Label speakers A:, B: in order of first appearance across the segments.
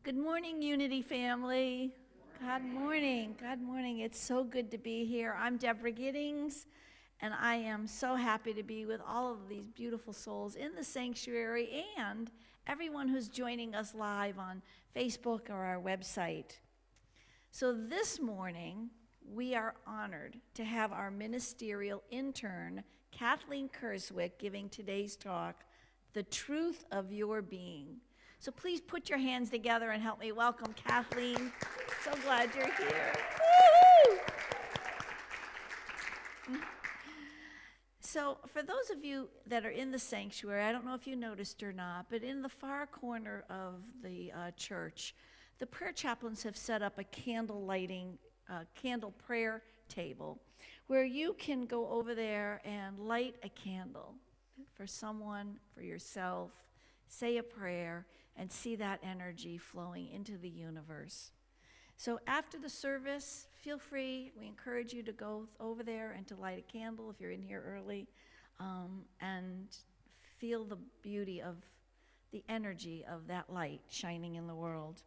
A: Good morning, Unity family. God morning. God morning. It's so good to be here. I'm Deborah Giddings, and I am so happy to be with all of these beautiful souls in the sanctuary and everyone who's joining us live on Facebook or our website. So this morning, we are honored to have our ministerial intern, Kathleen Kerswig, giving today's talk, The Truth of Your Being. So please put your hands together and help me welcome Kathleen. So glad you're here. Woo! So for those of you that are in the sanctuary, I don't know if you noticed or not, but in the far corner of the church, the prayer chaplains have set up a candle lighting, candle prayer table where you can go over there and light a candle for someone, for yourself, say a prayer, and see that energy flowing into the universe. So after the service, feel free. We encourage you to go over there and to light a candle if you're in here early, and feel the beauty of the energy of that light shining in the world.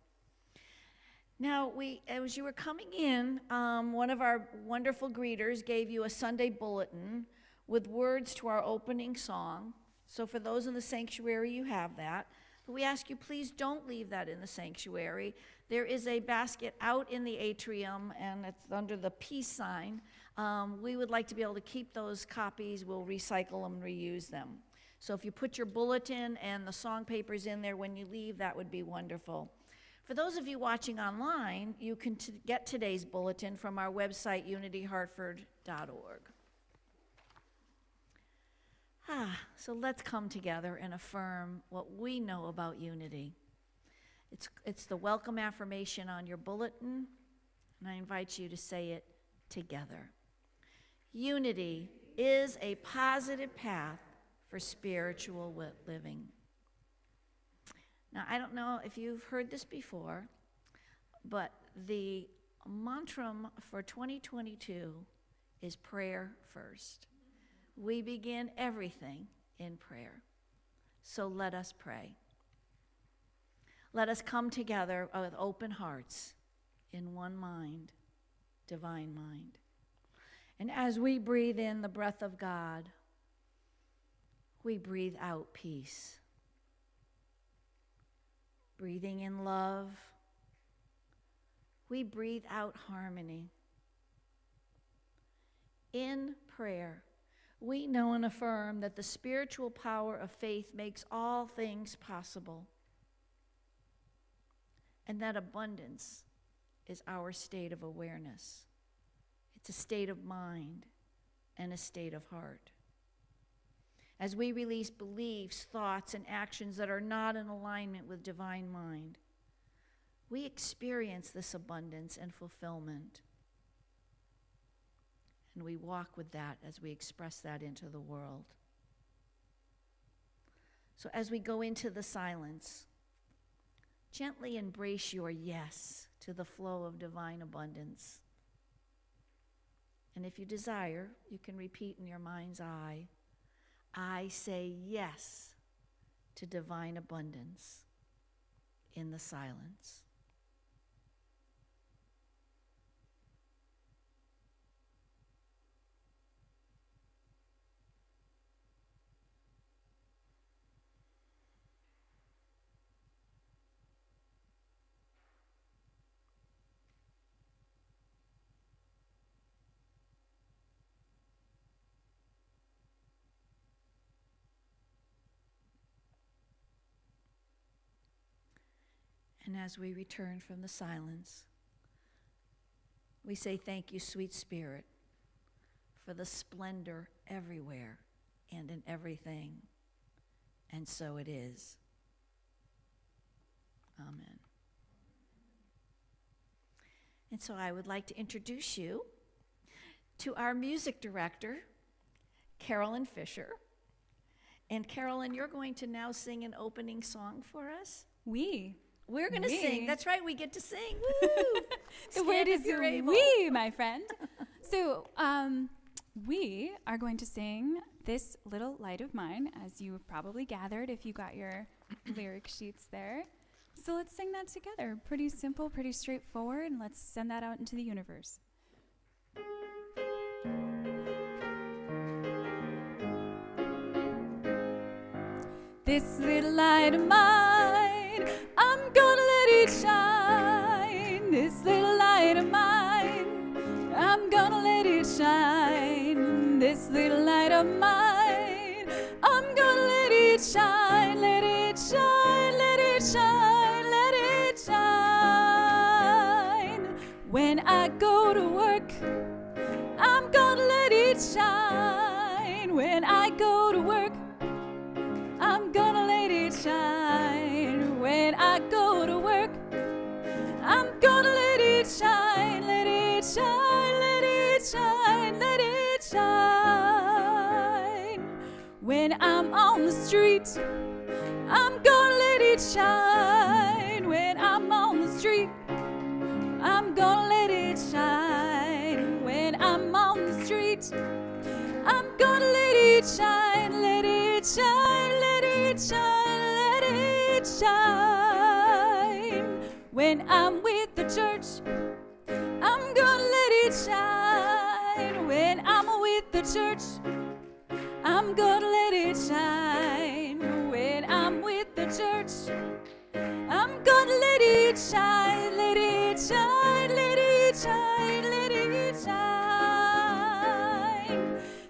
A: Now, as you were coming in, one of our wonderful greeters gave you a Sunday bulletin with words to our opening song. So for those in the sanctuary, you have that. But we ask you, please don't leave that in the sanctuary. There is a basket out in the atrium, and it's under the peace sign. We would like to be able to keep those copies. We'll recycle them and reuse them. So if you put your bulletin and the song papers in there when you leave, that would be wonderful. For those of you watching online, you can get today's bulletin from our website, unityhartford.org. So let's come together and affirm what we know about unity. It's the welcome affirmation on your bulletin, and I invite you to say it together. Unity is a positive path for spiritual living. Now, I don't know if you've heard this before, but the mantra for 2022 is prayer first. We begin everything in prayer. So let us pray. Let us come together with open hearts in one mind, divine mind. And as we breathe in the breath of God, we breathe out peace. Breathing in love, we breathe out harmony. In prayer, we know and affirm that the spiritual power of faith makes all things possible, and that abundance is our state of awareness. It's a state of mind and a state of heart. As we release beliefs, thoughts, and actions that are not in alignment with divine mind, we experience this abundance and fulfillment. And we walk with that as we express that into the world. So as we go into the silence, gently embrace your yes to the flow of divine abundance. And if you desire, you can repeat in your mind's eye, I say yes to divine abundance in the silence. And as we return from the silence, we say thank you, sweet Spirit, for the splendor everywhere and in everything. And so it is. Amen. And so I would like to introduce you to our music director, Carolyn Fisher. And Carolyn, you're going to now sing an opening song for us. We're going to sing. That's right, we get to sing. Woo!
B: The word is we, my friend. So we are going to sing This Little Light of Mine, as you've probably gathered if you got your lyric sheets there. So let's sing that together. Pretty simple, pretty straightforward, and let's send that out into the universe. This little light of mine, I'm gonna let it shine. This little light of mine, I'm gonna let it shine. This little light of mine, I'm gonna let it shine. Let it shine, let it shine, let it shine. When I go to work, I'm gonna let it shine. When I go to work, I'm gonna let it shine. When I go to work, I'm gonna let it shine. Let it shine, let it shine, let it shine. When I'm on the street, I'm gonna let it shine. When I'm on the street, I'm gonna let it shine. When I'm on the street, I'm gonna let it shine. Let it shine, let it shine, let it shine. When I'm with the church, I'm gonna let it shine. When I'm with the church, I'm gonna let it shine. When I'm with the church, I'm gonna let it shine. Let it shine, let it shine, let it shine.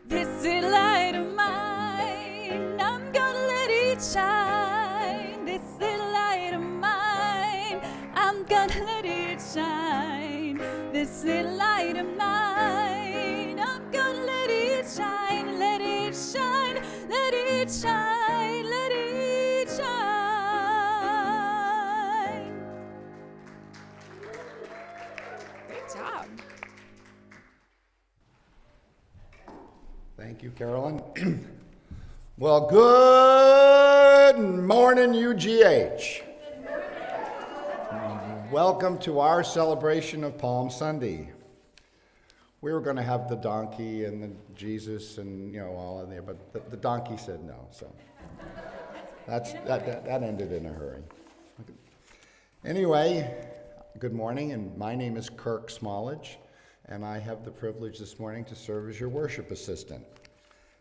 B: This little light of mine, I'm gonna let it shine. This little light of mine, I'm gonna let it shine. This little light of mine, I'm gonna let it shine. Let it shine, let it shine, let it shine. Great job.
C: Thank you, Carolyn. Well, good morning, UGH. Welcome to our celebration of Palm Sunday. We were going to have the donkey and the Jesus and, all in there, but the donkey said no, so that ended in a hurry. Anyway, good morning, and my name is Kirk Smallage, and I have the privilege this morning to serve as your worship assistant.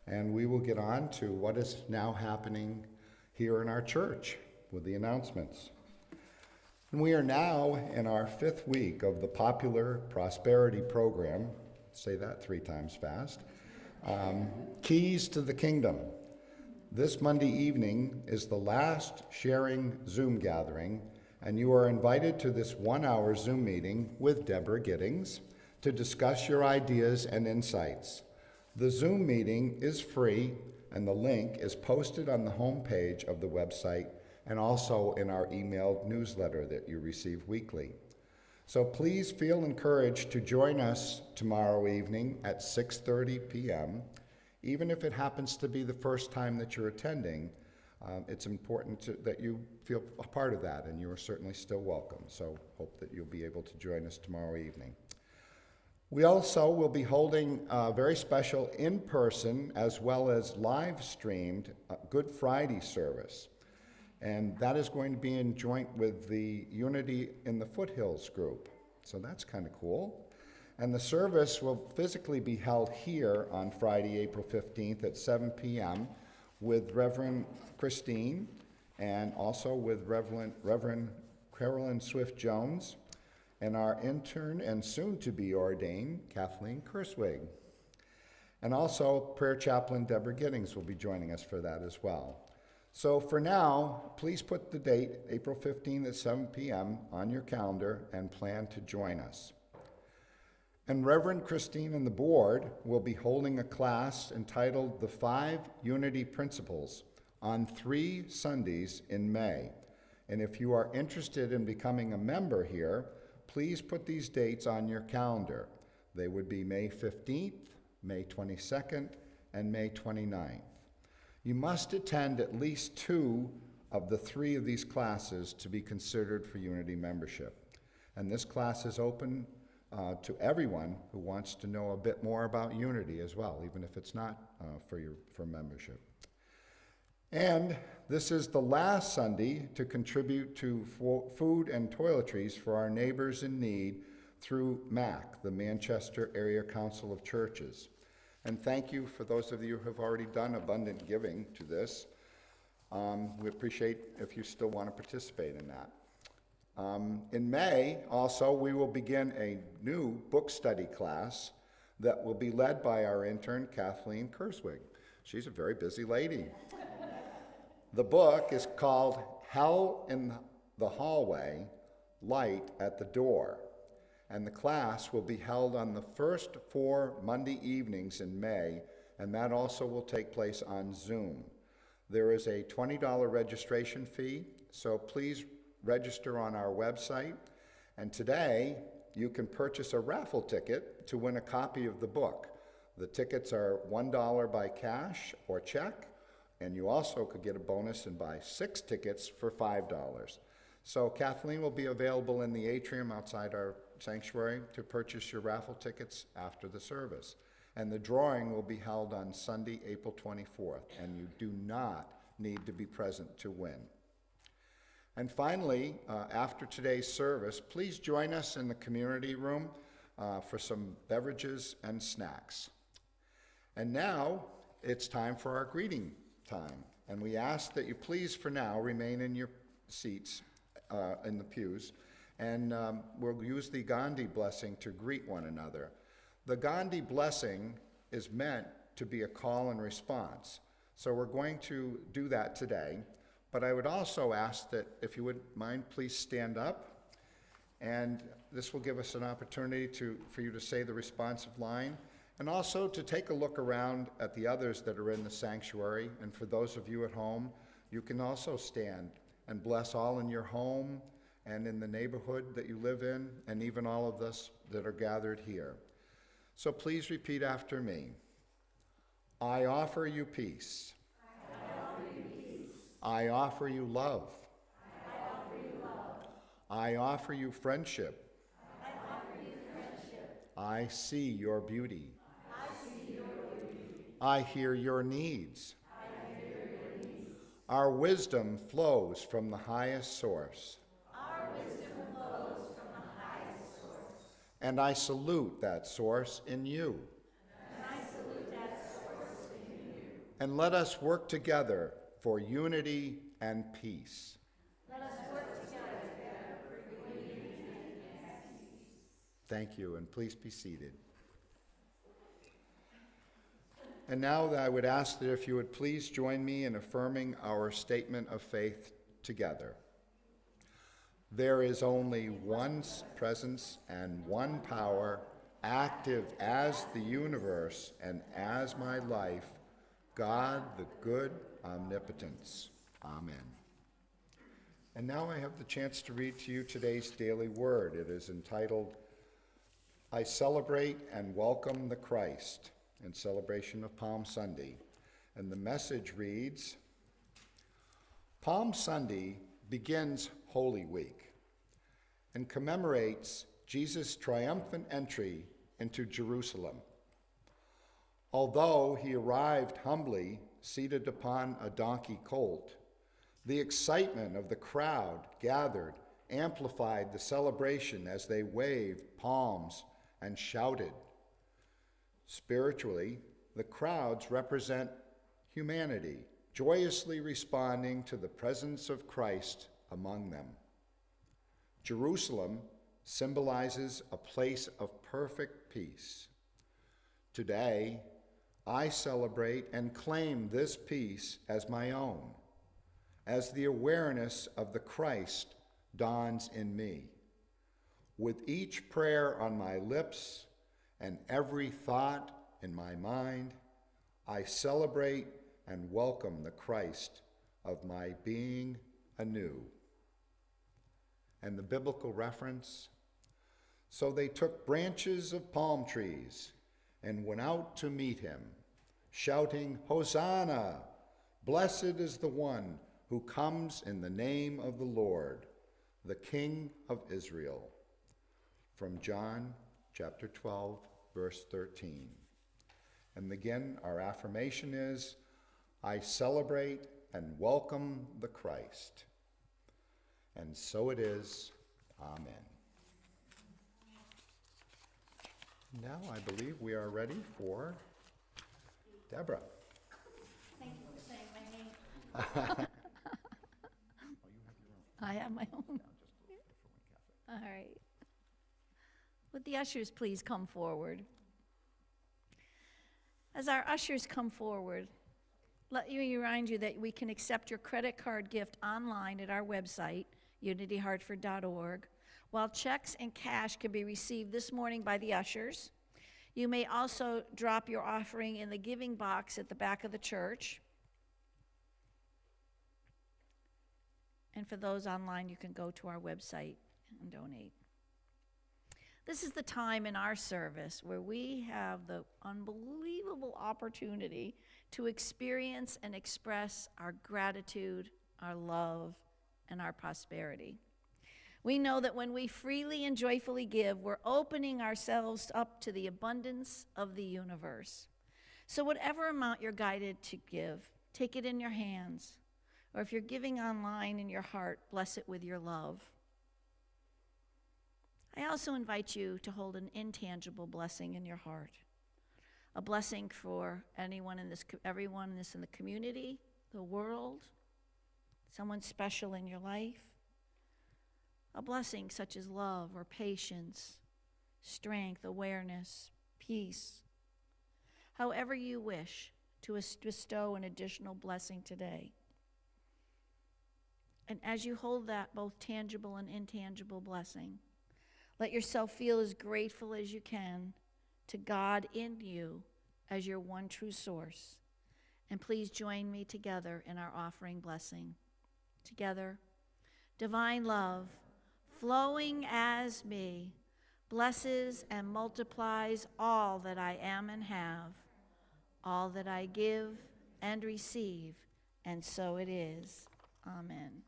C: And we will get on to what is now happening here in our church with the announcements. And we are now in our 5th week of the popular prosperity program, say that 3 times fast, Keys to the Kingdom. This Monday evening is the last sharing Zoom gathering, and you are invited to this 1-hour Zoom meeting with Deborah Giddings to discuss your ideas and insights. The Zoom meeting is free, and the link is posted on the homepage of the website and also in our emailed newsletter that you receive weekly. So please feel encouraged to join us tomorrow evening at 6:30 p.m. Even if it happens to be the first time that you're attending, it's important that you feel a part of that, and you are certainly still welcome. So hope that you'll be able to join us tomorrow evening. We also will be holding a very special in-person as well as live-streamed Good Friday service. And that is going to be in joint with the Unity in the Foothills group. So that's kind of cool. And the service will physically be held here on Friday, April 15th at 7 p.m. with Reverend Christine and also with Reverend Carolyn Swift-Jones and our intern and soon-to-be ordained Kathleen Kerswig. And also prayer chaplain Deborah Giddings will be joining us for that as well. So for now, please put the date, April 15th at 7 p.m. on your calendar and plan to join us. And Reverend Christine and the board will be holding a class entitled The 5 Unity Principles on 3 Sundays in May. And if you are interested in becoming a member here, please put these dates on your calendar. They would be May 15th, May 22nd, and May 29th. You must attend at least 2 of the 3 of these classes to be considered for Unity membership. And this class is open to everyone who wants to know a bit more about Unity as well, even if it's not for membership. And this is the last Sunday to contribute to food and toiletries for our neighbors in need through MAC, the Manchester Area Council of Churches. And thank you for those of you who have already done abundant giving to this. We appreciate if you still want to participate in that. In May, also, we will begin a new book study class that will be led by our intern, Kathleen Kerswig. She's a very busy lady. The book is called Hell in the Hallway, Light at the Door, and the class will be held on the first 4 Monday evenings in May, and that also will take place on Zoom. There is a $20 registration fee, so please register on our website. And today, you can purchase a raffle ticket to win a copy of the book. The tickets are $1 by cash or check, and you also could get a bonus and buy 6 tickets for $5. So Kathleen will be available in the atrium outside our sanctuary to purchase your raffle tickets after the service. And the drawing will be held on Sunday, April 24th, and you do not need to be present to win. And finally, after today's service, please join us in the community room for some beverages and snacks. And now it's time for our greeting time. And we ask that you please, for now, remain in your seats in the pews. And we'll use the Gandhi blessing to greet one another. The Gandhi blessing is meant to be a call and response. So we're going to do that today. But I would also ask that if you would mind, please stand up. And this will give us an opportunity for you to say the responsive line, and also to take a look around at the others that are in the sanctuary. And for those of you at home, you can also stand and bless all in your home and in the neighborhood that you live in, and even all of us that are gathered here. So please repeat after me. I offer you peace. I offer you love. I offer you friendship. I see your beauty. I hear your needs. Our wisdom flows from the highest source. And I salute that source in you. And let us work together for unity and peace. Thank you, and please be seated. And now I would ask that if you would please join me in affirming our statement of faith together. There is only one presence and one power, active as the universe and as my life, God, the good omnipotence. Amen. And now I have the chance to read to you today's daily word. It is entitled, I Celebrate and Welcome the Christ, in celebration of Palm Sunday. And the message reads, Palm Sunday begins Holy Week and commemorates Jesus' triumphant entry into Jerusalem. Although he arrived humbly, seated upon a donkey colt, the excitement of the crowd gathered amplified the celebration as they waved palms and shouted. Spiritually, the crowds represent humanity, joyously responding to the presence of Christ among them. Jerusalem symbolizes a place of perfect peace. Today, I celebrate and claim this peace as my own, as the awareness of the Christ dawns in me. With each prayer on my lips and every thought in my mind, I celebrate and welcome the Christ of my being anew. And the biblical reference, so they took branches of palm trees and went out to meet him, shouting, Hosanna! Blessed is the one who comes in the name of the Lord, the King of Israel. From John chapter 12, verse 13. And again, our affirmation is, I celebrate and welcome the Christ. And so it is. Amen. Now I believe we are ready for Deborah.
A: Thank you for saying my name. I have my own. All right. Would the ushers please come forward? As our ushers come forward, let me remind you that we can accept your credit card gift online at our website, unityhartford.org, while checks and cash can be received this morning by the ushers. You may also drop your offering in the giving box at the back of the church. And for those online, you can go to our website and donate. This is the time in our service where we have the unbelievable opportunity to experience and express our gratitude, our love, and our prosperity. We know that when we freely and joyfully give, we're opening ourselves up to the abundance of the universe. So whatever amount you're guided to give, take it in your hands. Or if you're giving online in your heart, bless it with your love. I also invite you to hold an intangible blessing in your heart. A blessing for everyone in the community, the world, someone special in your life. A blessing such as love or patience, strength, awareness, peace. However you wish to bestow an additional blessing today. And as you hold that both tangible and intangible blessing, let yourself feel as grateful as you can to God in you as your one true source. And please join me together in our offering blessing. Together, divine love, flowing as me, blesses and multiplies all that I am and have, all that I give and receive, and so it is. Amen.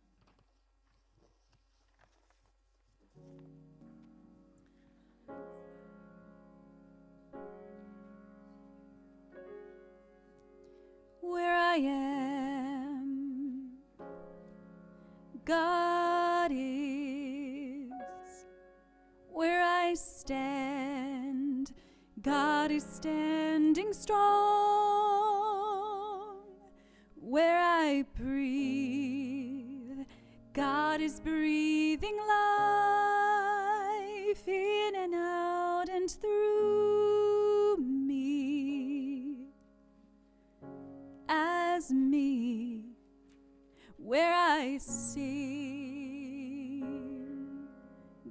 B: Where I am, God is. Where I stand, God is standing strong. Where I breathe, God is breathing life in and out and through me. As me, where I sing,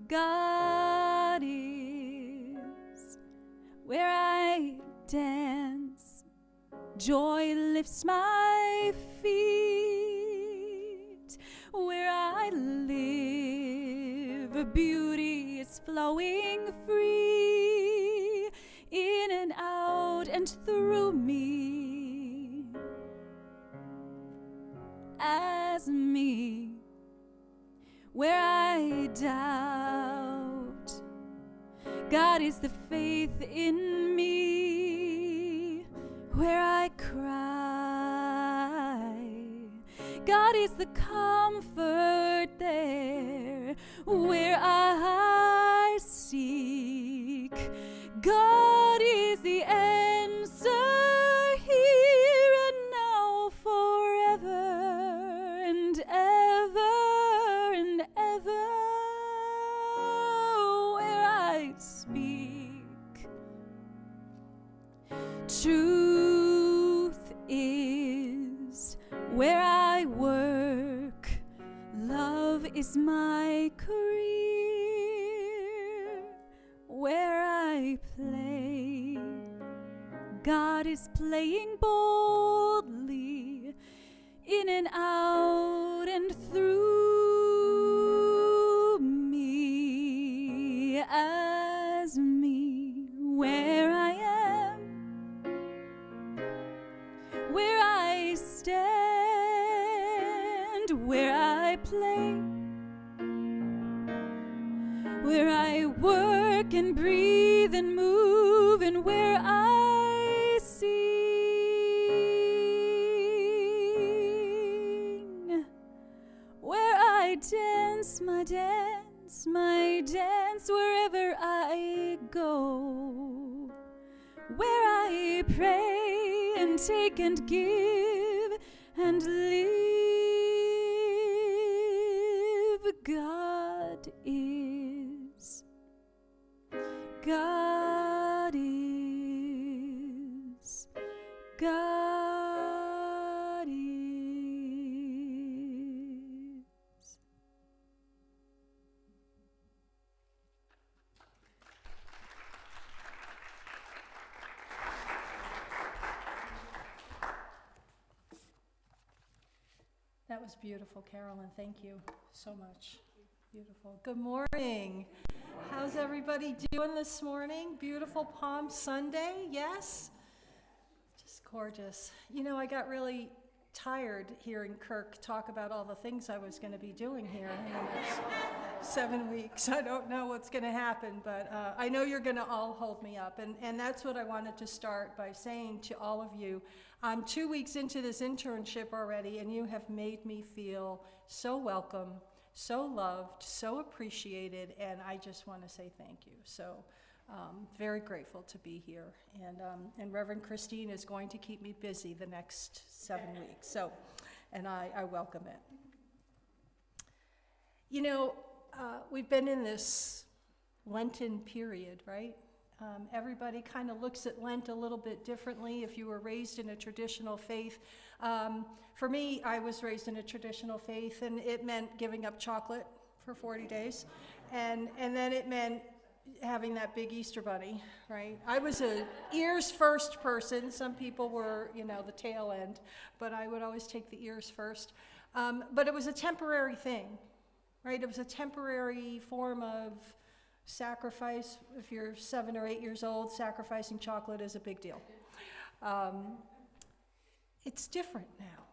B: God is. Where I dance, joy lifts my feet. Where I live, beauty is flowing free in and out and through me. As me, where I doubt, God is the faith in me. Where I cry, God is the comfort there. Where I seek, God is the answer here and now, forever and ever and ever. Where I speak, truth is. Where I work, love is my career. Where I play, God is playing boldly in and out and through me. As me, where I am, where I stand, where I play, where I work and breathe and move, and where I see, I dance, wherever I go, where I pray and take and give and live. God is. God is. God is.
D: That was beautiful, Carolyn. Thank you so much. Beautiful. Good morning. How's everybody doing this morning? Beautiful Palm Sunday, yes? Just gorgeous. You know, I got really tired hearing Kirk talk about all the things I was going to be doing here in the next 7 weeks. I don't know what's going to happen, but I know you're going to all hold me up. And that's what I wanted to start by saying to all of you. I'm 2 weeks into this internship already, and you have made me feel so welcome, so loved, so appreciated, and I just want to say thank you. So very grateful to be here. And Reverend Christine is going to keep me busy the next 7 weeks. So, and I welcome it. You know, we've been in this Lenten period, right? Everybody kind of looks at Lent a little bit differently if you were raised in a traditional faith. For me, I was raised in a traditional faith, and it meant giving up chocolate for 40 days. And then it meant having that big Easter bunny, right? I was a ears first person. Some people were, you know, the tail end, but I would always take the ears first. But it was a temporary thing, right? It was a temporary form of sacrifice. If you're 7 or 8 years old, sacrificing chocolate is a big deal. It's different now.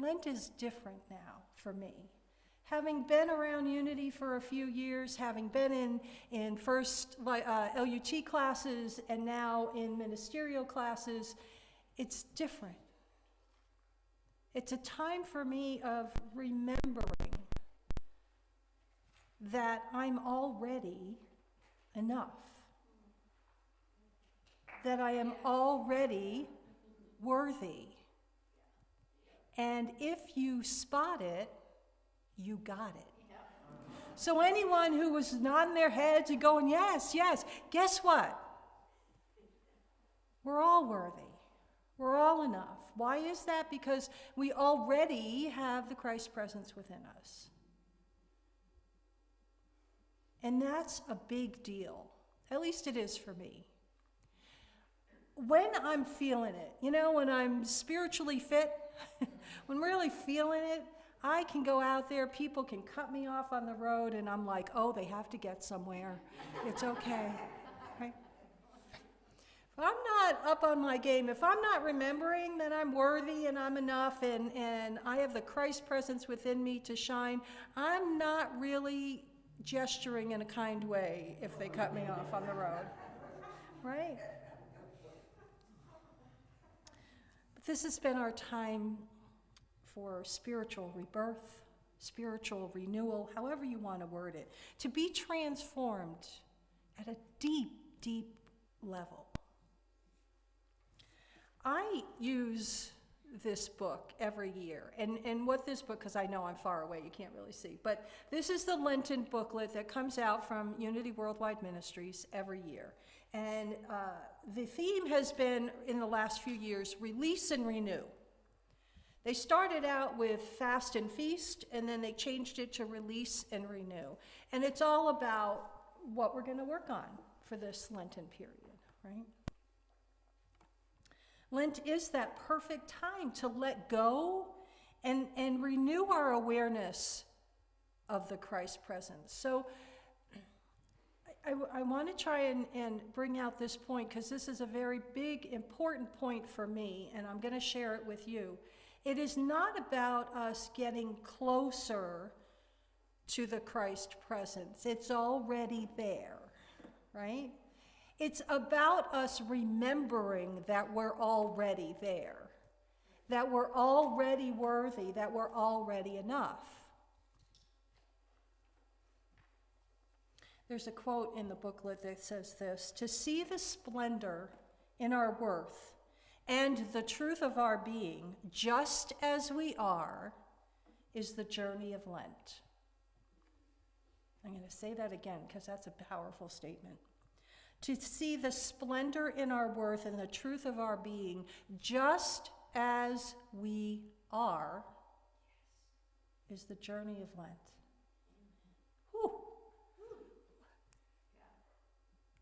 D: Lent is different now for me. Having been around Unity for a few years, having been in first LUT classes and now in ministerial classes, it's different. It's a time for me of remembering that I'm already enough, that I am already worthy. And if you spot it, you got it. So anyone who was nodding their heads and going, yes, yes, guess what? We're all worthy. We're all enough. Why is that? Because we already have the Christ presence within us. And that's a big deal. At least it is for me. When I'm feeling it, you know, when I'm spiritually fit, when I'm really feeling it, I can go out there, people can cut me off on the road, and I'm like, oh, they have to get somewhere. It's okay, right? If I'm not up on my game, if I'm not remembering that I'm worthy and I'm enough and I have the Christ presence within me to shine, I'm not really gesturing in a kind way if they cut me off on the road, right? But this has been our time for spiritual rebirth, spiritual renewal, however you want to word it, to be transformed at a deep, deep level. I use this book every year, and what this book, because I know I'm far away, you can't really see, but this is the Lenten booklet that comes out from Unity Worldwide Ministries every year. And the theme has been, in the last few years, release and renew. They started out with fast and feast, and then they changed it to release and renew. And it's all about what we're going to work on for this Lenten period, right? Lent is that perfect time to let go and renew our awareness of the Christ presence. So I want to try and bring out this point, because this is a very big, important point for me, and I'm going to share it with you. It is not about us getting closer to the Christ presence. It's already there, right? It's about us remembering that we're already there, that we're already worthy, that we're already enough. There's a quote in the booklet that says this: "To see the splendor in our worth and the truth of our being, just as we are, is the journey of Lent." I'm going to say that again because that's a powerful statement. To see the splendor in our worth and the truth of our being, just as we are, is the journey of Lent. Whew.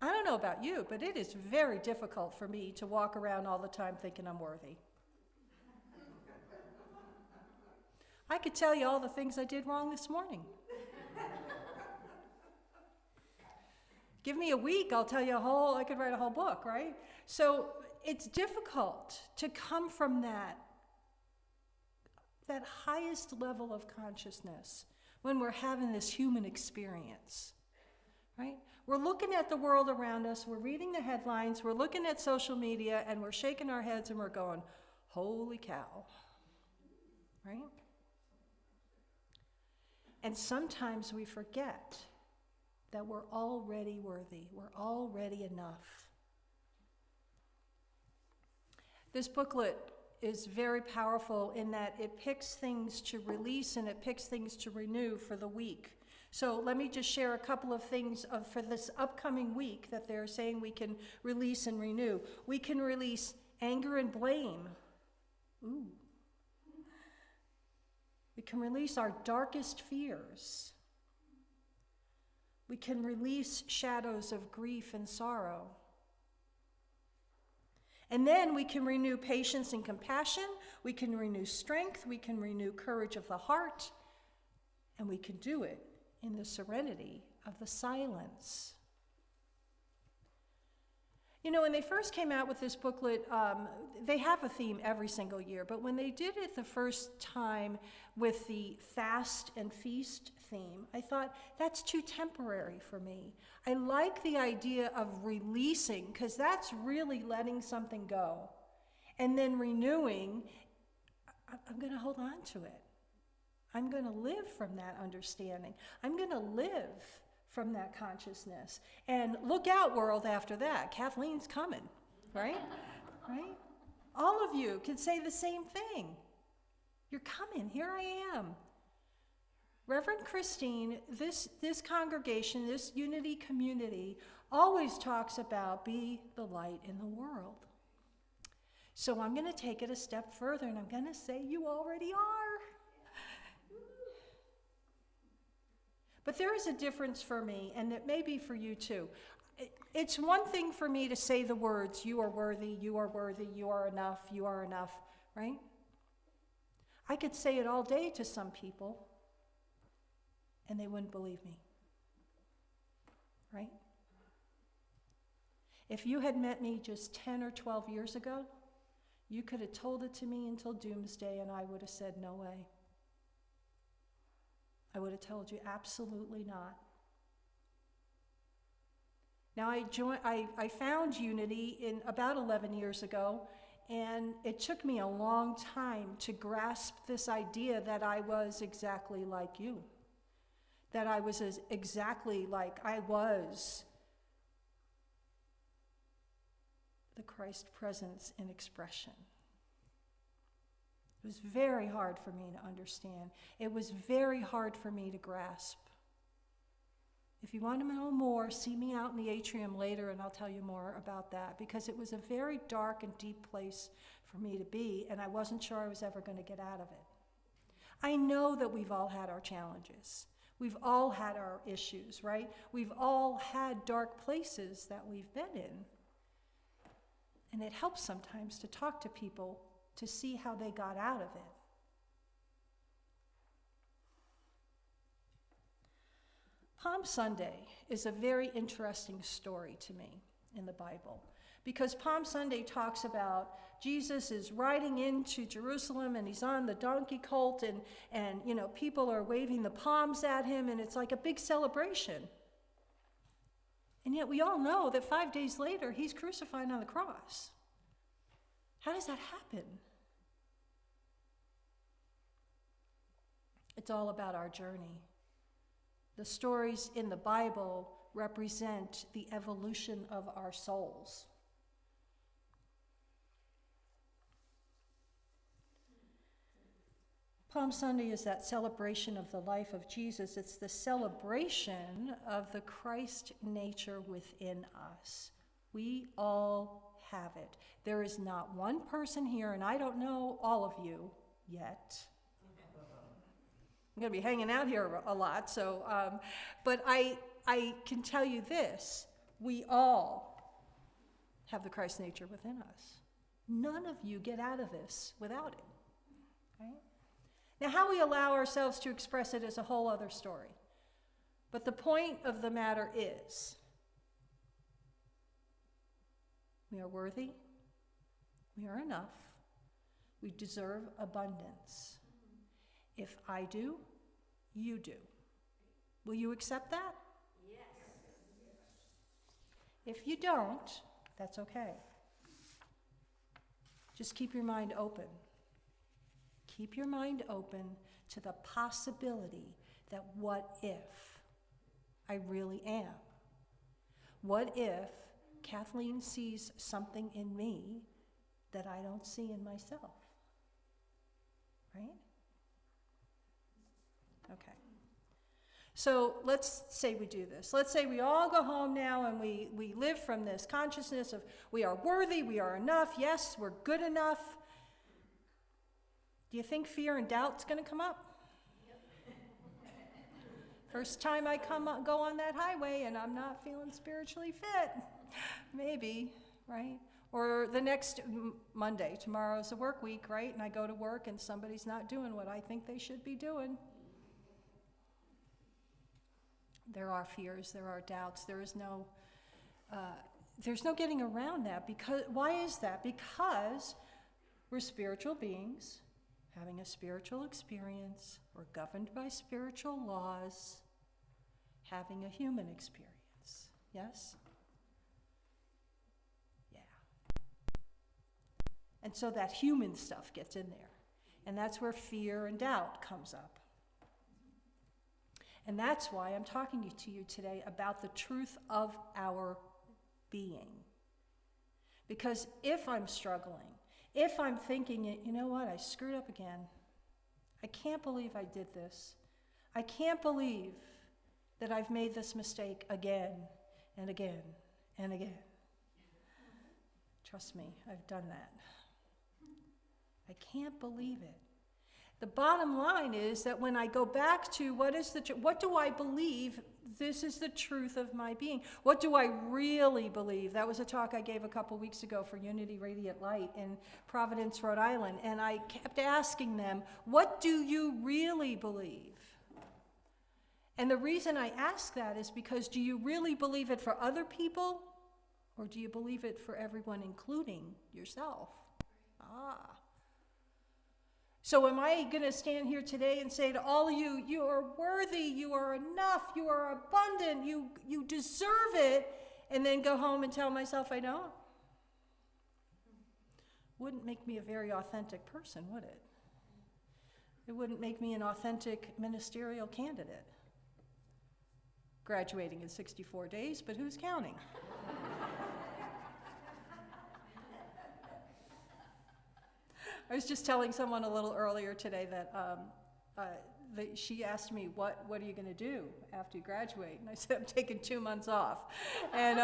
D: I don't know about you, but it is very difficult for me to walk around all the time thinking I'm worthy. I could tell you all the things I did wrong this morning. Give me a week, I'll tell you I could write a whole book, right? So it's difficult to come from that highest level of consciousness when we're having this human experience, right? We're looking at the world around us, we're reading the headlines, we're looking at social media, and we're shaking our heads and we're going, holy cow, right? And sometimes we forget that we're already worthy, we're already enough. This booklet is very powerful in that it picks things to release and it picks things to renew for the week. So let me just share a couple of things for this upcoming week that they're saying we can release and renew. We can release anger and blame. Ooh. We can release our darkest fears. We can release shadows of grief and sorrow. And then we can renew patience and compassion. We can renew strength. We can renew courage of the heart. And we can do it in the serenity of the silence. You know, when they first came out with this booklet, they have a theme every single year, but when they did it the first time with the fast and feast theme, I thought, that's too temporary for me. I like the idea of releasing, because that's really letting something go. And then renewing, I'm going to hold on to it. I'm going to live from that understanding. I'm going to live from that consciousness. And look out, world, after that. Kathleen's coming, right? Right? All of you can say the same thing. You're coming. Here I am. Reverend Christine, this congregation, this unity community, always talks about be the light in the world. So I'm going to take it a step further, and I'm going to say you already are. But there is a difference for me, and it may be for you too. It's one thing for me to say the words, you are worthy, you are worthy, you are enough, right? I could say it all day to some people, and they wouldn't believe me, right? If you had met me just 10 or 12 years ago, you could have told it to me until doomsday, and I would have said, no way. I would have told you, absolutely not. Now, I found Unity in about 11 years ago, and it took me a long time to grasp this idea that I was exactly like you, that I was exactly like I was the Christ presence in expression. It was very hard for me to understand. It was very hard for me to grasp. If you want to know more, see me out in the atrium later and I'll tell you more about that, because it was a very dark and deep place for me to be, and I wasn't sure I was ever going to get out of it. I know that we've all had our challenges. We've all had our issues, right? We've all had dark places that we've been in. And it helps sometimes to talk to people to see how they got out of it. Palm Sunday is a very interesting story to me in the Bible, because Palm Sunday talks about Jesus is riding into Jerusalem and he's on the donkey colt, and you know, people are waving the palms at him, and it's like a big celebration. And yet we all know that 5 days later he's crucified on the cross. How does that happen? It's all about our journey. The stories in the Bible represent the evolution of our souls. Palm Sunday is that celebration of the life of Jesus. It's the celebration of the Christ nature within us. We all have it. There is not one person here, and I don't know all of you yet. I'm going to be hanging out here a lot, but I can tell you this. We all have the Christ nature within us. None of you get out of this without it. Right? Now, how we allow ourselves to express it is a whole other story. But the point of the matter is, we are worthy, we are enough, we deserve abundance. If I do, you do. Will you accept that? Yes. If you don't, that's okay. Just keep your mind open. Keep your mind open to the possibility that what if I really am? What if Kathleen sees something in me that I don't see in myself? Right? Okay. So let's say we do this. Let's say we all go home now and we live from this consciousness of we are worthy, we are enough, yes, we're good enough. Do you think fear and doubt's going to come up? First time I go on that highway and I'm not feeling spiritually fit. Maybe, right? Or the next Monday, tomorrow's a work week, right? And I go to work and somebody's not doing what I think they should be doing. There are fears, there are doubts, there's no getting around that. Because why is that? Because we're spiritual beings having a spiritual experience. We're governed by spiritual laws, having a human experience. Yes? Yeah. And so that human stuff gets in there. And that's where fear and doubt comes up. And that's why I'm talking to you today about the truth of our being. Because if I'm struggling, if I'm thinking, you know what, I screwed up again. I can't believe I did this. I can't believe that I've made this mistake again and again and again. Trust me, I've done that. I can't believe it. The bottom line is that when I go back to what do I believe? This is the truth of my being. What do I really believe? That was a talk I gave a couple weeks ago for Unity Radiant Light in Providence, Rhode Island. And I kept asking them, what do you really believe? And the reason I ask that is because do you really believe it for other people? Or do you believe it for everyone, including yourself? So am I going to stand here today and say to all of you, you are worthy, you are enough, you are abundant, you deserve it, and then go home and tell myself I don't? Wouldn't make me a very authentic person, would it? It wouldn't make me an authentic ministerial candidate. Graduating in 64 days, but who's counting? I was just telling someone a little earlier today that she asked me, what are you going to do after you graduate? And I said, I'm taking 2 months off. And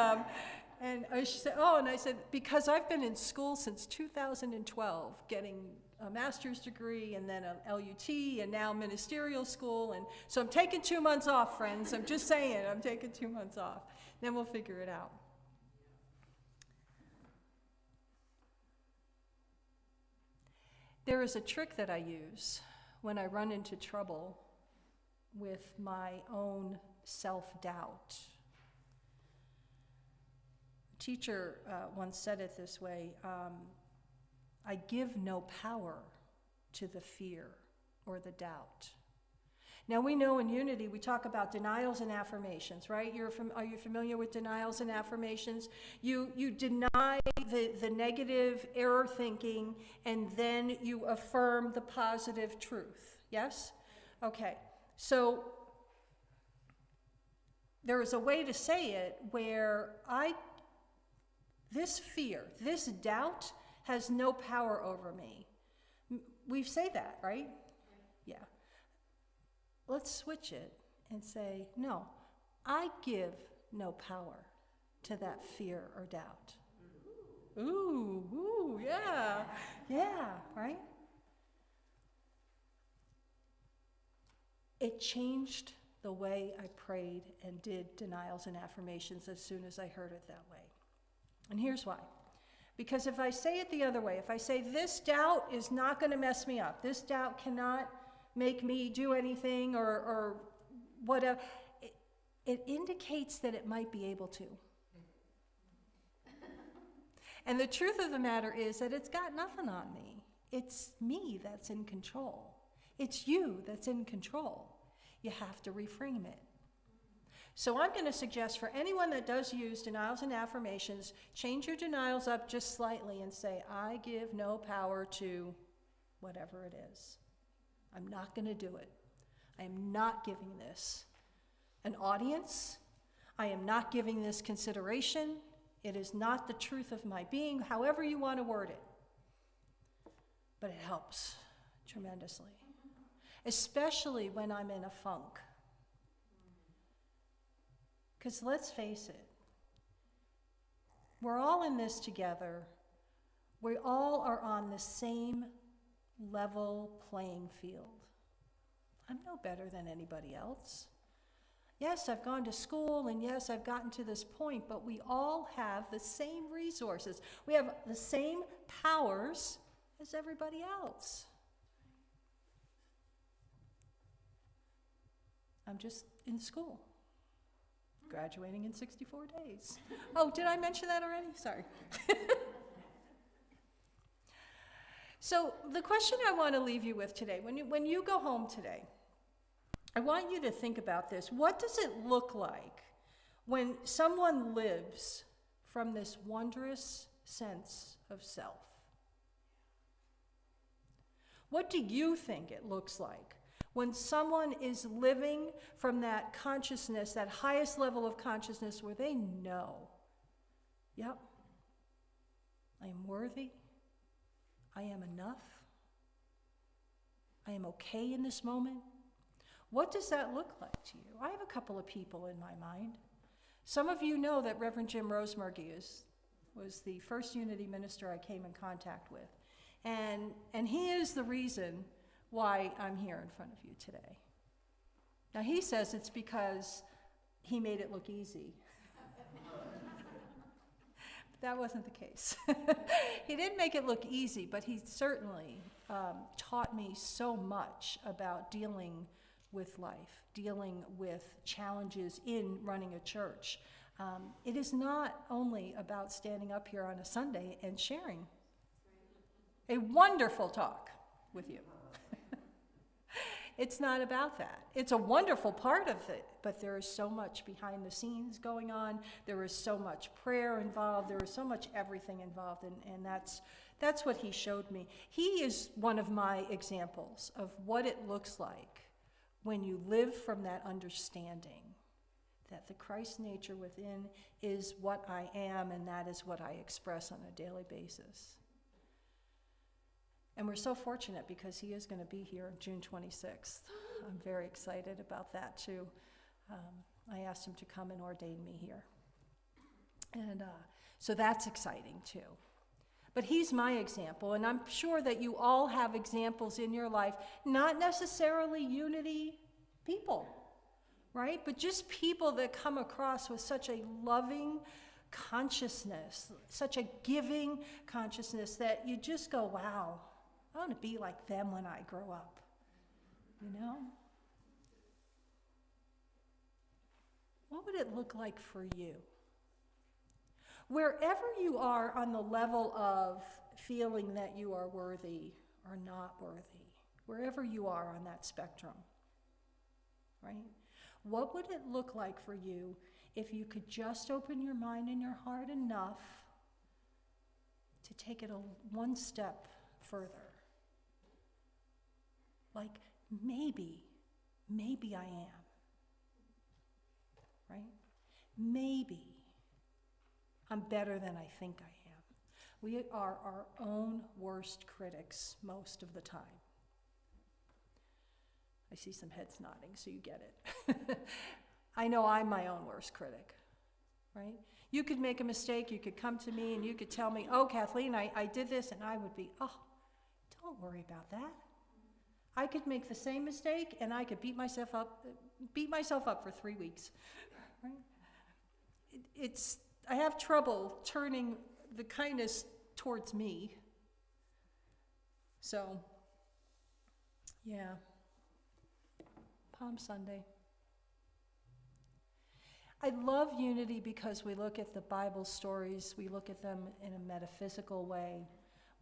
D: she said, oh, and I said, because I've been in school since 2012, getting a master's degree and then an LUT and now ministerial school. And so I'm taking 2 months off, friends. I'm just saying, I'm taking 2 months off. Then we'll figure it out. There is a trick that I use when I run into trouble with my own self-doubt. A teacher once said it this way, I give no power to the fear or the doubt. Now we know in Unity we talk about denials and affirmations, right? Are you familiar with denials and affirmations? You deny the negative error thinking and then you affirm the positive truth, yes? Okay, so there is a way to say it where this fear, this doubt has no power over me. We say that, right? Yeah. Let's switch it and say, no, I give no power to that fear or doubt. Ooh, yeah, right? It changed the way I prayed and did denials and affirmations as soon as I heard it that way. And here's why. Because if I say it the other way, if I say this doubt is not going to mess me up, this doubt cannot make me do anything or whatever, it indicates that it might be able to. And the truth of the matter is that it's got nothing on me. It's me that's in control. It's you that's in control. You have to reframe it. So I'm going to suggest for anyone that does use denials and affirmations, change your denials up just slightly and say, I give no power to whatever it is. I'm not going to do it. I am not giving this an audience. I am not giving this consideration. It is not the truth of my being, however you want to word it. But it helps tremendously, especially when I'm in a funk. Because let's face it, we're all in this together. We all are on the same level playing field. I'm no better than anybody else. Yes, I've gone to school, and yes, I've gotten to this point, but we all have the same resources. We have the same powers as everybody else. I'm just in school, graduating in 64 days. Oh, did I mention that already? Sorry. So the question I want to leave you with today, when you go home today, I want you to think about this. What does it look like when someone lives from this wondrous sense of self? What do you think it looks like when someone is living from that consciousness, that highest level of consciousness where they know, yep, I am worthy, I am enough, I am okay in this moment? What does that look like to you? I have a couple of people in my mind. Some of you know that Reverend Jim Rosemergy was the first Unity minister I came in contact with. And he is the reason why I'm here in front of you today. Now he says it's because he made it look easy. That wasn't the case. He didn't make it look easy, but he certainly taught me so much about dealing with life, dealing with challenges in running a church. It is not only about standing up here on a Sunday and sharing a wonderful talk with you. It's not about that. It's a wonderful part of it, but there is so much behind the scenes going on. There is so much prayer involved. There is so much everything involved, and that's what he showed me. He is one of my examples of what it looks like when you live from that understanding that the Christ nature within is what I am, and that is what I express on a daily basis. And we're so fortunate because he is going to be here June 26th. I'm very excited about that too. I asked him to come and ordain me here. And so that's exciting too. But he's my example, and I'm sure that you all have examples in your life, not necessarily Unity people, right? But just people that come across with such a loving consciousness, such a giving consciousness that you just go, wow, I want to be like them when I grow up, you know? What would it look like for you? Wherever you are on the level of feeling that you are worthy or not worthy, wherever you are on that spectrum, right? What would it look like for you if you could just open your mind and your heart enough to take it one step further? Like, maybe I am. right? Maybe I'm better than I think I am. We are our own worst critics most of the time. I see some heads nodding, so you get it. I know I'm my own worst critic, right? You could make a mistake, you could come to me and you could tell me, oh, Kathleen, I did this, and I would be, oh, don't worry about that. I could make the same mistake and I could beat myself up for 3 weeks, right? I have trouble turning the kindness towards me. So, yeah. Palm Sunday. I love unity because we look at the Bible stories, we look at them in a metaphysical way,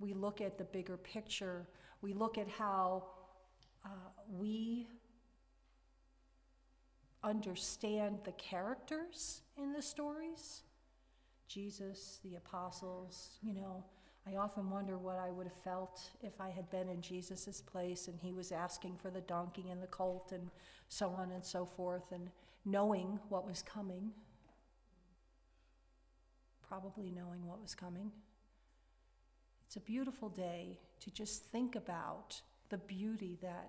D: we look at the bigger picture, we look at how we understand the characters in the stories. Jesus, the apostles, I often wonder what I would have felt if I had been in Jesus' place and he was asking for the donkey and the colt and so on and so forth, and knowing what was coming, probably knowing what was coming. It's a beautiful day to just think about the beauty that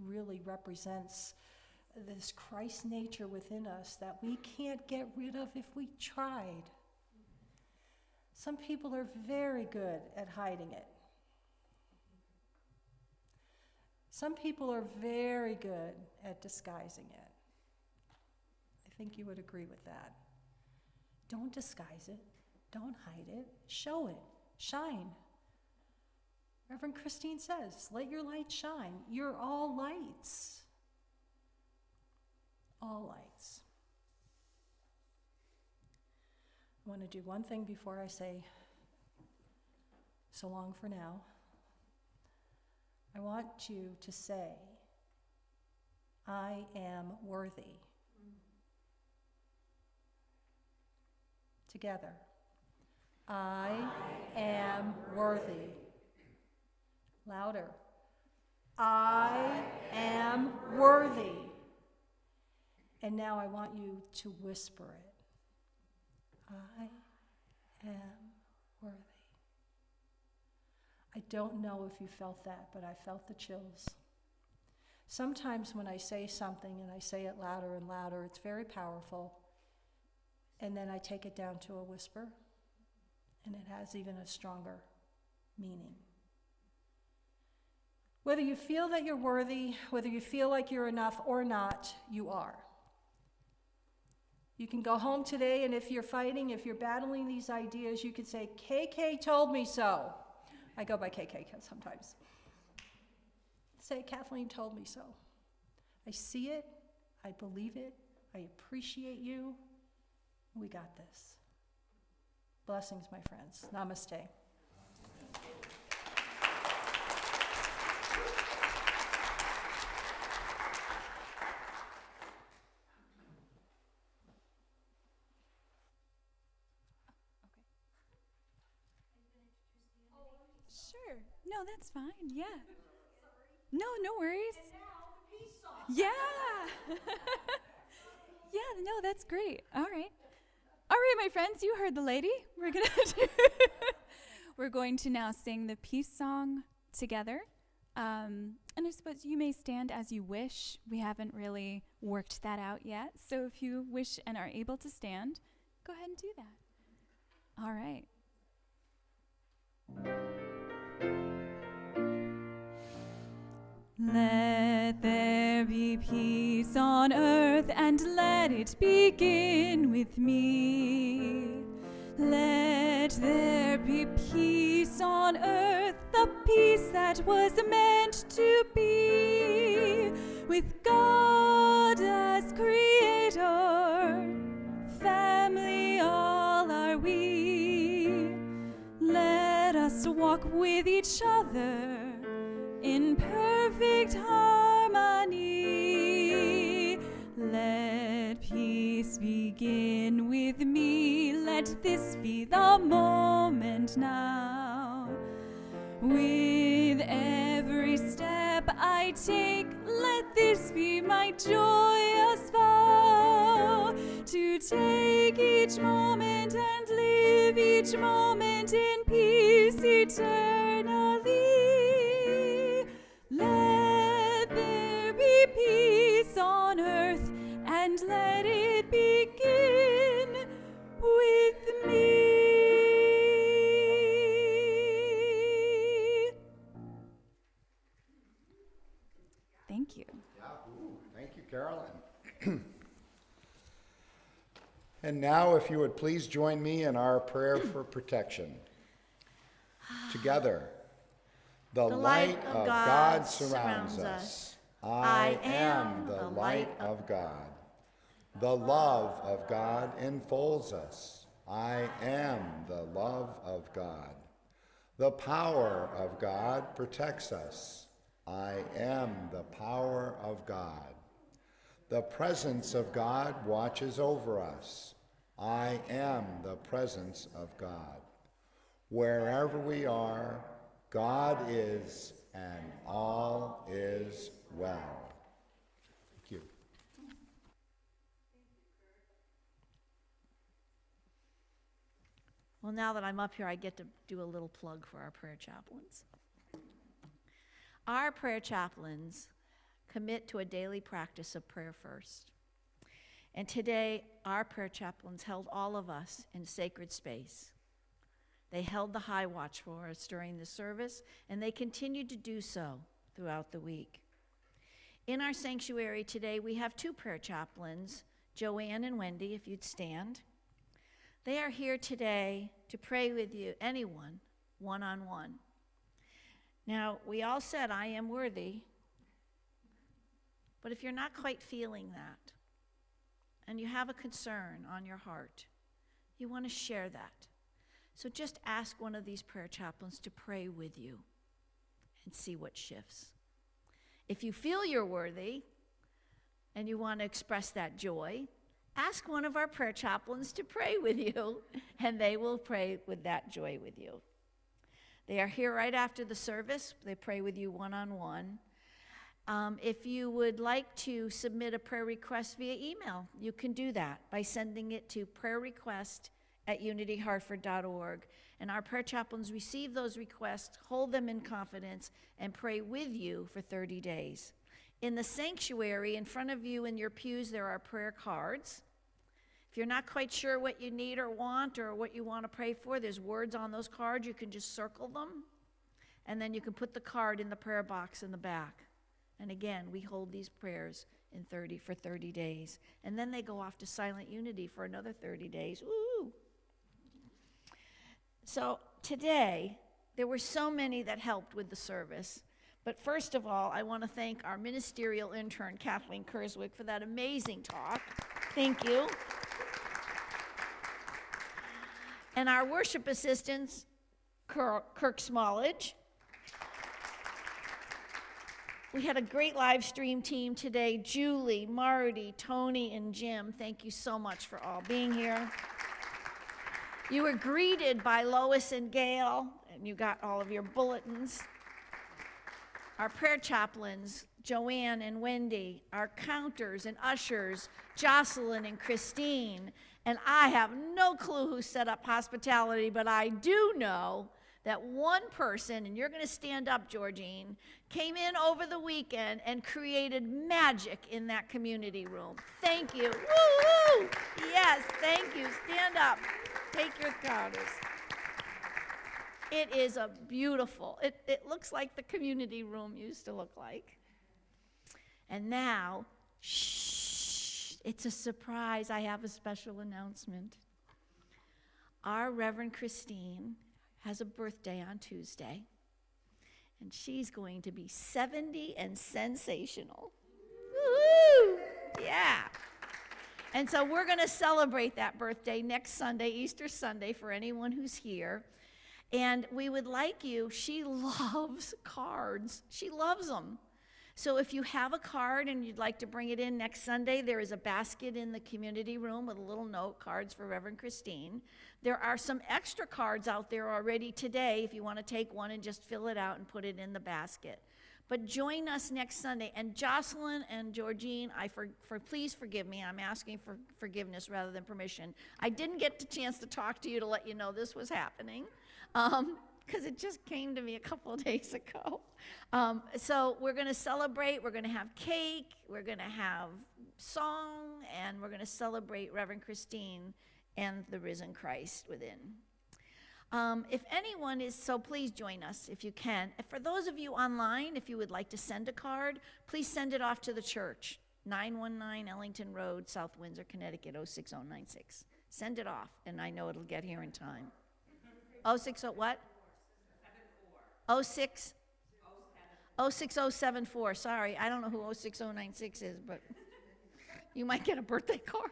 D: really represents this Christ nature within us that we can't get rid of if we tried. Some people are very good at hiding it. Some people are very good at disguising it. I think you would agree with that. Don't disguise it. Don't hide it. Show it. Shine. Reverend Christine says, let your light shine. You're all lights. All lights. I want to do one thing before I say so long for now. I want you to say, I am worthy. Together. I am worthy. Louder. I am worthy. And now I want you to whisper it. I am worthy. I don't know if you felt that, but I felt the chills. Sometimes when I say something and I say it louder and louder, it's very powerful. And then I take it down to a whisper, and it has even a stronger meaning. Whether you feel that you're worthy, whether you feel like you're enough or not, you are. You can go home today, and if you're battling these ideas, you could say, KK told me so. I go by KK sometimes. Say, Kathleen told me so. I see it, I believe it, I appreciate you. We got this. Blessings, my friends. Namaste.
B: Sure. No, that's fine. Yeah. No worries. Yeah. Yeah, no, that's great. All right. All right, my friends, you heard the lady. We're going to now sing the peace song together. And I suppose you may stand as you wish. We haven't really worked that out yet. So if you wish and are able to stand, go ahead and do that. All right. Let there be peace on earth, and let it begin with me. Let there be peace on earth, the peace that was meant to be, with God as creator, family all are we. Let us walk with each other in perfect harmony. Let peace begin with me. Let this be the moment now. With every step I take, let this be my joyous vow, to take each moment and live each moment in peace eternally. Let there be peace on earth, and let it begin with me. Thank you.
C: Thank you, Carolyn. And now, if you would please join me in our prayer for protection. Together, the light of God surrounds us. I am the light of God. The love of God enfolds us. I am the love of God. The power of God protects us. I am the power of God. The presence of God watches over us. I am the presence of God. Wherever we are, God is, and all is well. Thank you.
A: Well, now that I'm up here, I get to do a little plug for our prayer chaplains. Our prayer chaplains commit to a daily practice of prayer first. And today, our prayer chaplains held all of us in sacred space. They held the high watch for us during the service, and they continued to do so throughout the week. In our sanctuary today, we have two prayer chaplains, Joanne and Wendy, if you'd stand. They are here today to pray with you, anyone, one-on-one. Now, we all said, I am worthy, but if you're not quite feeling that, and you have a concern on your heart, you want to share that. So just ask one of these prayer chaplains to pray with you and see what shifts. If you feel you're worthy and you want to express that joy, ask one of our prayer chaplains to pray with you, and they will pray with that joy with you. They are here right after the service. They pray with you one-on-one. If you would like to submit a prayer request via email, you can do that by sending it to prayerrequest@unityhartford.org. And our prayer chaplains receive those requests, hold them in confidence, and pray with you for 30 days. In the sanctuary, in front of you in your pews, there are prayer cards. If you're not quite sure what you need or want or what you want to pray for, there's words on those cards. You can just circle them, and then you can put the card in the prayer box in the back. And again, we hold these prayers for 30 days. And then they go off to Silent Unity for another 30 days. Woo! So today, there were so many that helped with the service. But first of all, I want to thank our ministerial intern, Kathleen Kerswig, for that amazing talk. Thank you. And our worship assistants, Kirk Smallage. We had a great live stream team today. Julie, Marty, Tony, and Jim, thank you so much for all being here. You were greeted by Lois and Gail, and you got all of your bulletins. Our prayer chaplains, Joanne and Wendy, our counters and ushers, Jocelyn and Christine, and I have no clue who set up hospitality, but I do know that one person, and you're going to stand up, Georgine, came in over the weekend and created magic in that community room. Thank you. Woo-hoo! Yes, thank you. Stand up. Take your counters. It is a beautiful, it looks like the community room used to look like. And now, shh, it's a surprise. I have a special announcement. Our Reverend Christine has a birthday on Tuesday, and she's going to be 70 and sensational. Woo! Yeah. And so we're going to celebrate that birthday next Sunday, Easter Sunday, for anyone who's here. And we would like you, she loves cards. She loves them. So if you have a card and you'd like to bring it in next Sunday, there is a basket in the community room with a little note, cards for Reverend Christine. There are some extra cards out there already today if you want to take one and just fill it out and put it in the basket. But join us next Sunday. And Jocelyn and Georgine, please forgive me. I'm asking for forgiveness rather than permission. I didn't get the chance to talk to you to let you know this was happening, because it just came to me a couple of days ago. So we're going to celebrate. We're going to have cake. We're going to have song. And we're going to celebrate Reverend Christine and the risen Christ within. If anyone is, so please join us if you can. For those of you online, if you would like to send a card, please send it off to the church, 919 Ellington Road, South Windsor, Connecticut, 06096. Send it off, and I know it'll get here in time. 060 what? 06? 06074. Sorry, I don't know who 06096 is, but you might get a birthday card.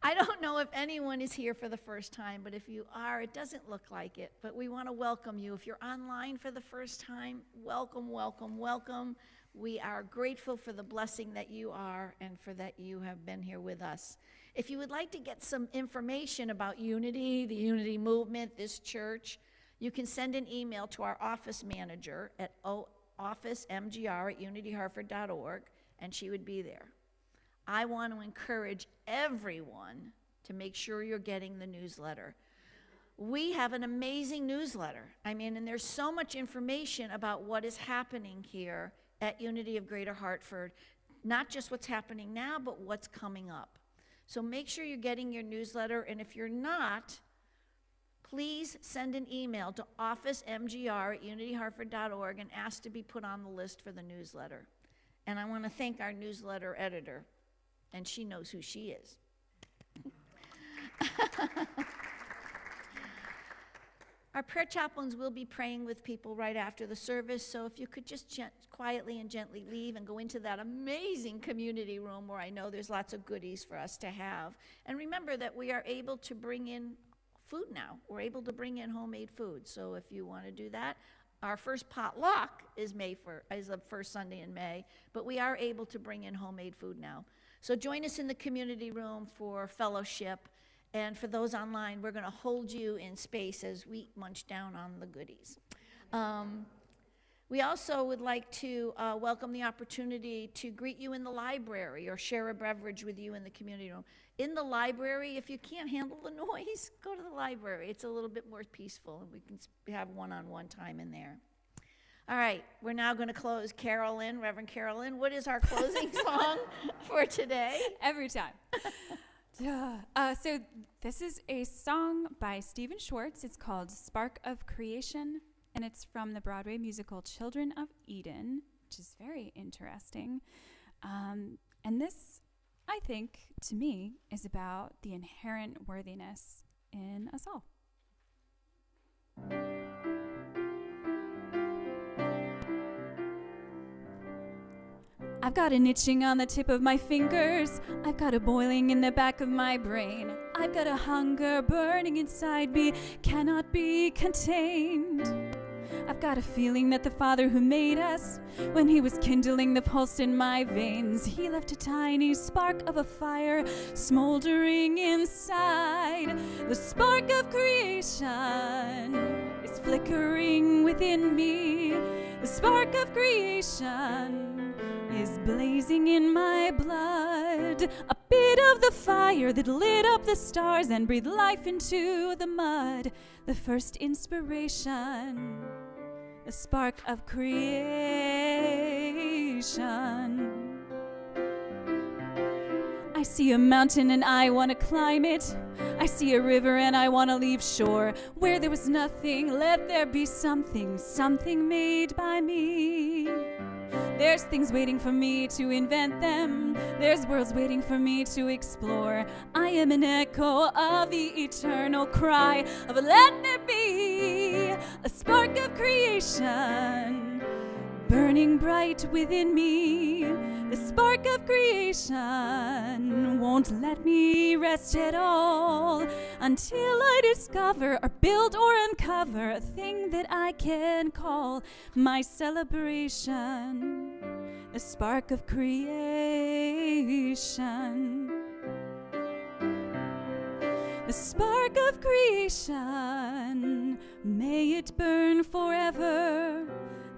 A: I don't know if anyone is here for the first time, but if you are, it doesn't look like it. But we want to welcome you. If you're online for the first time, welcome, welcome, welcome. We are grateful for the blessing that you are and for that you have been here with us. If you would like to get some information about Unity, the Unity Movement, this church, you can send an email to our office manager at officemgr@unityhartford.org, and she would be there. I want to encourage everyone to make sure you're getting the newsletter. We have an amazing newsletter. And there's so much information about what is happening here at Unity of Greater Hartford, not just what's happening now, but what's coming up. So make sure you're getting your newsletter, and if you're not, please send an email to officemgr@unityhartford.org and ask to be put on the list for the newsletter. And I want to thank our newsletter editor, and she knows who she is. Our prayer chaplains will be praying with people right after the service, so if you could just quietly and gently leave and go into that amazing community room where I know there's lots of goodies for us to have. And remember that we are able to bring in food now. We're able to bring in homemade food, so if you want to do that, our first potluck is the first Sunday in May, but we are able to bring in homemade food now. So join us in the community room for fellowship. And for those online, we're going to hold you in space as we munch down on the goodies. We also would like to welcome the opportunity to greet you in the library or share a beverage with you in the community room. In the library, if you can't handle the noise, go to the library. It's a little bit more peaceful, and we can have one-on-one time in there. All right, we're now going to close. Carolyn, Reverend Carolyn, what is our closing song for today?
B: Every time. So this is a song by Stephen Schwartz. It's called Spark of Creation, and it's from the Broadway musical Children of Eden, which is very interesting. And this, I think, to me, is about the inherent worthiness in us all. I've got an itching on the tip of my fingers. I've got a boiling in the back of my brain. I've got a hunger burning inside me, cannot be contained. I've got a feeling that the Father who made us, when he was kindling the pulse in my veins, he left a tiny spark of a fire smoldering inside. The spark of creation is flickering within me. The spark of creation is blazing in my blood. A bit of the fire that lit up the stars and breathed life into the mud. The first inspiration, the spark of creation. I see a mountain and I want to climb it. I see a river and I want to leave shore. Where there was nothing, let there be something, something made by me. There's things waiting for me to invent them. There's worlds waiting for me to explore. I am an echo of the eternal cry of let there be a spark of creation burning bright within me. The spark of creation won't let me rest at all until I discover or build or uncover a thing that I can call my celebration. The spark of creation. the spark of creation, may it burn forever.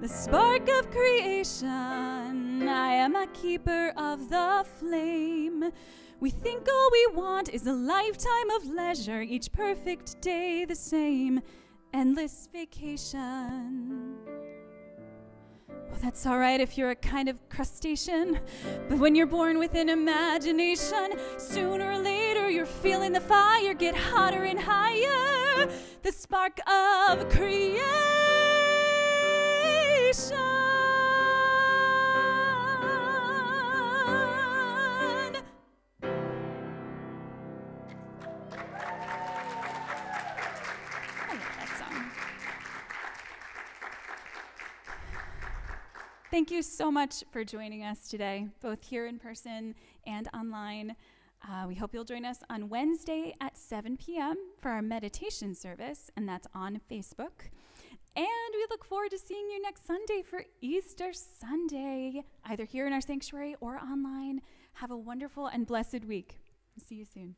B: The spark of creation, I am a keeper of the flame. We think all we want is a lifetime of leisure, each perfect day the same, endless vacation. Well, that's all right if you're a kind of crustacean, but when you're born with an imagination, sooner or later you're feeling the fire get hotter and higher, the spark of creation. Thank you so much for joining us today, both here in person and online. We hope you'll join us on Wednesday at 7 p.m. for our meditation service, and that's on Facebook. And we look forward to seeing you next Sunday for Easter Sunday, either here in our sanctuary or online. Have a wonderful and blessed week. See you soon.